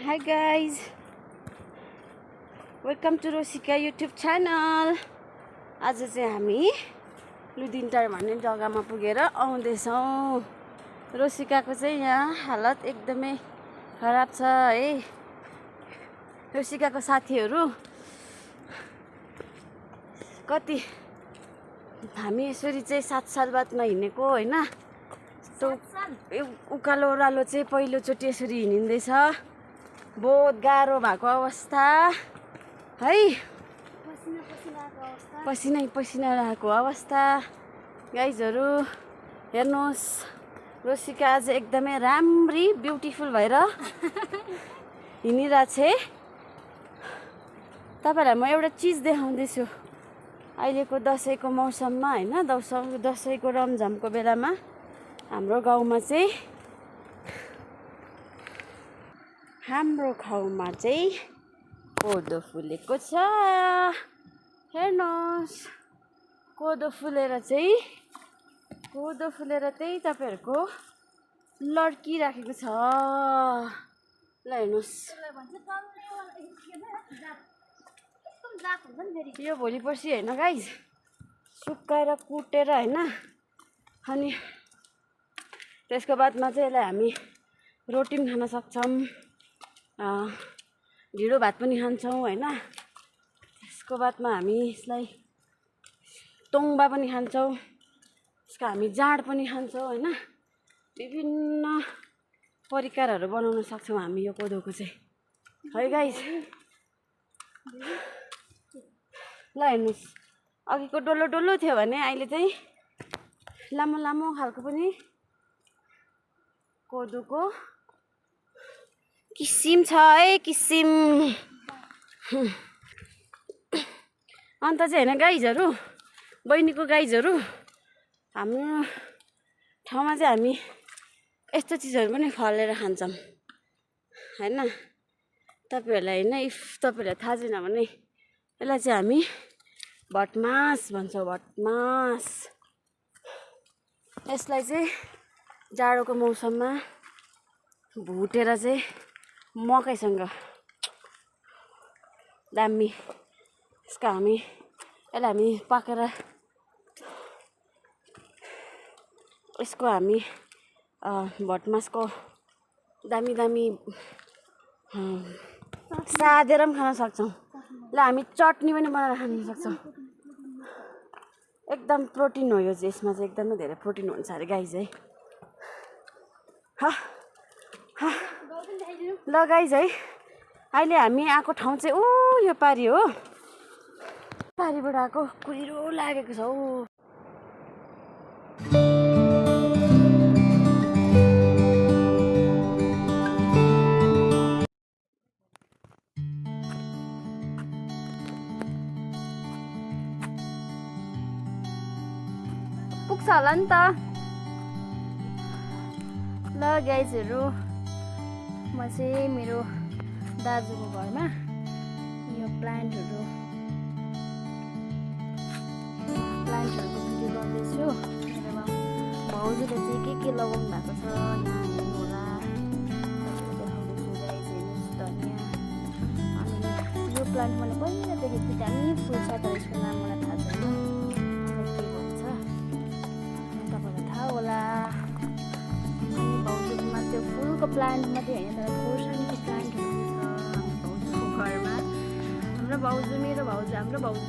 Hi guys, welcome to Rosika YouTube channel. आज चाहिँ हामी लुदिनटार भन्ने जग्गामा पुगेर आउँदैछौँ। रोसिकाको चाहिँ यहाँ हालत एकदमै खराब छ है। रोसिकाको साथीहरू कति हामी यसरी चाहिँ 7 साल बादमा हिँडेको हैन। उकालो ओह्रालो चाहिँ पहिलोचोटि यसरी हिँडिँदैछ। बहुत गाह्रो भएको अवस्था है। पसिना रहेको अवस्था। गाइजहरू हेर्नुहोस्, रोसिका आज एकदमै राम्री ब्युटिफुल भएर हिँडिरहेछ। तपाईहरुलाई म एउटा चीज देखाउँदैछु। अहिलेको दसैँको मौसममा हैन, दसैँको रमझमको बेलामा हाम्रो गाउँमा चाहिँ कोदो फुलेको छ। हेर्नुहोस्, कोदो फुलेर चाहिँ तपाईहरुको लड्की राखेको छ। ल हेर्नुहोस्, यो भोलि पर्सि हैन गाइज, सुकाएर कुटेर हैन, अनि त्यसको बादमा चाहिँ यसलाई हामी रोटी पनि खान सक्छौँ, ढिँडो भात पनि खान्छौँ हैन। त्यसको बादमा हामी यसलाई तोङ्बा पनि खान्छौँ, यसको हामी जाँड पनि खान्छौँ हैन। विभिन्न परिकारहरू बनाउन सक्छौँ हामी यो कोदोको चाहिँ है गाइस। ल हेर्नुहोस्, अघिको डल्लो डल्लो थियो भने अहिले चाहिँ लामो लामो खालको पनि कोदोको किसिम छ है, किसिम। अन्त चाहिँ हैन गाइजहरू, बहिनीको गाइजहरू, हाम्रो ठाउँमा चाहिँ हामी यस्तो चिजहरू पनि फलेर खान्छौँ हैन। तपाईहरुलाई हैन, इफ तपाईहरुलाई थाहा छैन भने यसलाई चाहिँ हामी भटमास भन्छौँ, भटमास। यसलाई चाहिँ जाडोको मौसममा भुटेर चाहिँ मकैसँग दामी यसलाई हामी पाकेर यसको हामी भटमासको दामी सादेर पनि खान सक्छौँ। ल हामी चटनी पनि बनाएर खान सक्छौँ। एकदम प्रोटिन हो यो चाहिँ, यसमा चाहिँ एकदमै धेरै प्रोटिन हुन्छ अरे गाइज है। ल गाइज है, अहिले हामी आएको ठाउँ चाहिँ यो पारी हो। पारीबाट आएको, कुहिरो लागेको छ हौ। पुग्छ होला नि त। ल गाइजहरू, म चाहिँ मेरो दाजुको घरमा यो प्लान्टहरूको भिडियो गर्दैछु। मेरो भाउजूले चाहिँ के लगाउनु भएको छ यहाँ हेर्नु होला। देखाउँदैछु गाइज, हेर्नुहोस् धनियाँ। अनि यो प्लान्ट मैले पहिलादेखि दामी फुल छ, तर यसको नाम मलाई थाहा छैन के भन्छ, तपाईँलाई थाहा होला। अनि भाउजूमा त्यो फुलको प्लान्ट मात्रै होइन, तर खोर्सानीको प्लान्टहरू छ भाउजूको घरमा। हाम्रो भाउजू चाहिँ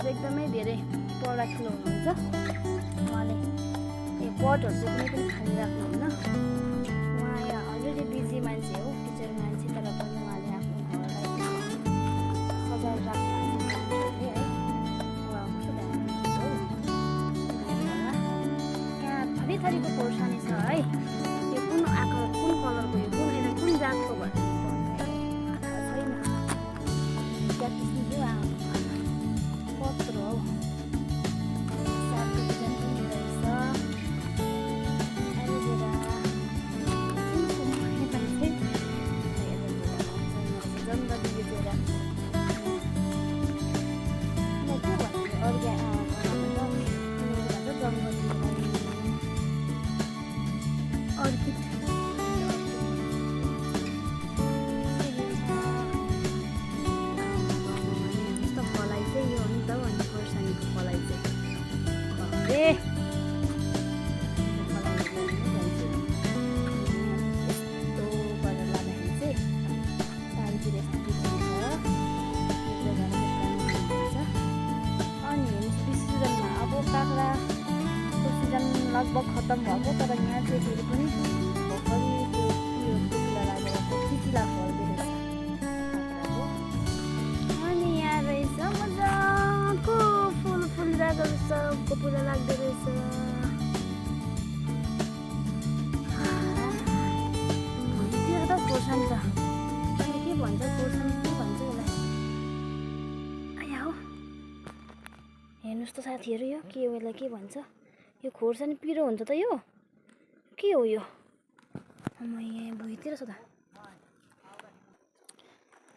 एकदमै धेरै पढाखिलो हुनुहुन्छ। उहाँले यो पटहरू चाहिँ कुनै पनि खाली राख्नुहुन्न। उहाँ अलरेडी बिजी मान्छे हो, टिचर मान्छे, तर पनि उहाँले आफ्नो घरलाई सजाएर राख्नुहुन्छ है। उहाँ कस्तो ध्यान दिनुहुन्छ हौ। यहाँ थरीको खोर्सानी छ है। यो कुन आकार, कुन कलरको, यो कुन जातको भन्ने थाहा छैन। क्या किसिमको पत्र हो। खत्तम भएको, तर यहाँ चाहिँ फेरि पनि भर्खरै त्यो कुकुला लागेर चिचिला फल्दो रहेछ काँक्राको। अनि यहाँ रहेछ मजाको फुल फुलिरहेको रहेछ, कपुला लाग्दो रहेछ। भुइँतिर त खोर्सानी त अनि के भन्छ, खोर्सानी के भन्छ यसलाई? आया हो, हेर्नुहोस् त साथीहरू, यो के हो, यसलाई के भन्छ? यो खोर्सानी पिरो हुन्छ त, यो के हो यो? म यहाँ भुइँतिर छ त।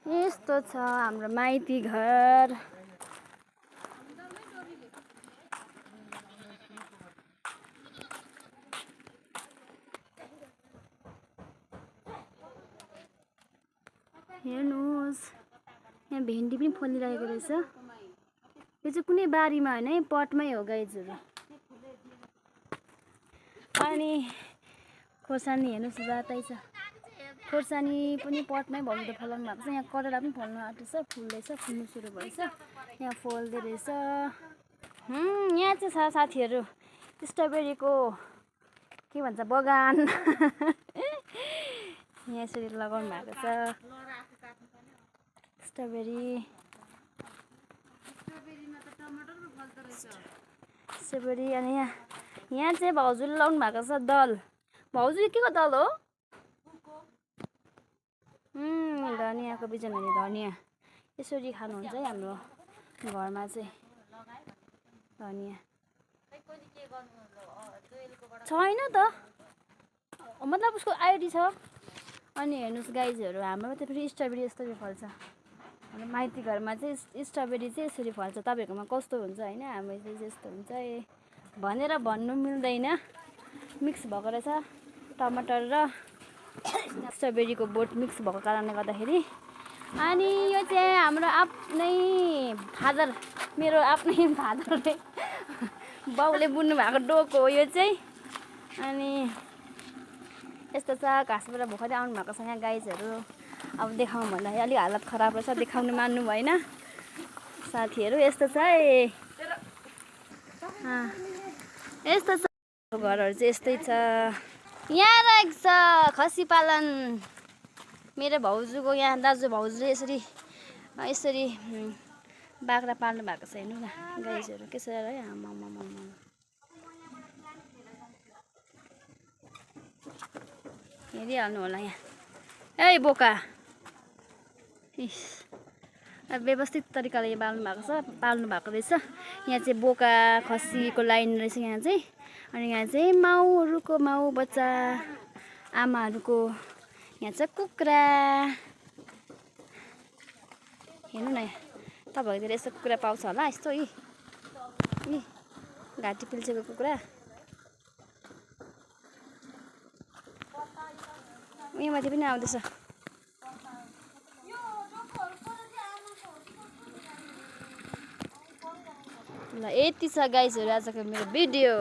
यस्तो छ हाम्रो माइती घर। हेर्नुहोस्, यहाँ भेन्डी पनि फलिरहेको रहेछ। यो चाहिँ कुनै बारीमा होइन है, पटमै हो गाइजहरू। अनि खोर्सानी हेर्नुहोस् रातै छ, खोर्सानी पनि पटमै भएको त फलाउनु भएको छ। यहाँ करेला पनि फल्नु आँटेछ, फुल्दैछ, फुल्नु सुरु भएछ, यहाँ फल्दो रहेछ। यहाँ चाहिँ छ साथीहरू स्ट्रबेरीको के भन्छ बगान। यहाँ यसरी लगाउनु भएको छ स्ट्रबेरी। स्ट्रबेरी अनि यहाँ चाहिँ भाउजूले लाउनु भएको छ दल। भाउजू के को दल हो? धनियाँको बिजन भने धनियाँ यसरी खानुहुन्छ है हाम्रो घरमा चाहिँ। धनियाँ छैन त, मतलब उसको आइडी छ। अनि हेर्नुहोस् गाइजहरू, हाम्रोमा त फेरि स्ट्रबेरी यस्तरी फल्छ। हाम्रो माइती घरमा चाहिँ स्ट्रबेरी चाहिँ यसरी फल्छ। तपाईँहरूकोमा कस्तो हुन्छ होइन, हाम्रो चाहिँ यस्तो हुन्छ भनेर भन्नु मिल्दैन। मिक्स भएको रहेछ टमाटर र स्ट्रबेरीको बोट मिक्स भएको कारणले गर्दाखेरि। अनि यो चाहिँ हाम्रो आफ्नै फादर, मेरो आफ्नै फादरले बाउले बुन्नु भएको डोको हो यो चाहिँ। अनि यस्तो छ, घाँसबाट भर्खरै आउनु भएको छ यहाँ गाइजहरू। अब देखाउँ भन्दाखेरि अलिक हालत खराब रहेछ, देखाउनु मान्नु भएन साथीहरू। यस्तो छ है, यस्तो छ घरहरू चाहिँ यस्तै छ। यहाँ रहेको छ खसी पालन। मेरो भाउजूको यहाँ दाजु भाउजूले यसरी यसरी बाख्रा पाल्नु भएको छ। हेर्नु न गाइजहरू के छ है, आमामामा हेरिहाल्नु होला यहाँ। ए बोका, व्यवस्थित तरिकाले पाल्नु भएको रहेछ। यहाँ चाहिँ बोका खसीको लाइन रहेछ यहाँ चाहिँ। अनि यहाँ चाहिँ माउ बच्चा, आमाहरूको यहाँ चाहिँ कुखुरा। हेर्नु न, तपाईँहरूतिर यस्तो कुखुरा पाउँछ होला, यस्तो घाँटी पिल्चेको कुखुरा। यहाँ माथि पनि आउँदैछ। ल यति छ गाइजहरू आजको मेरो भिडियो।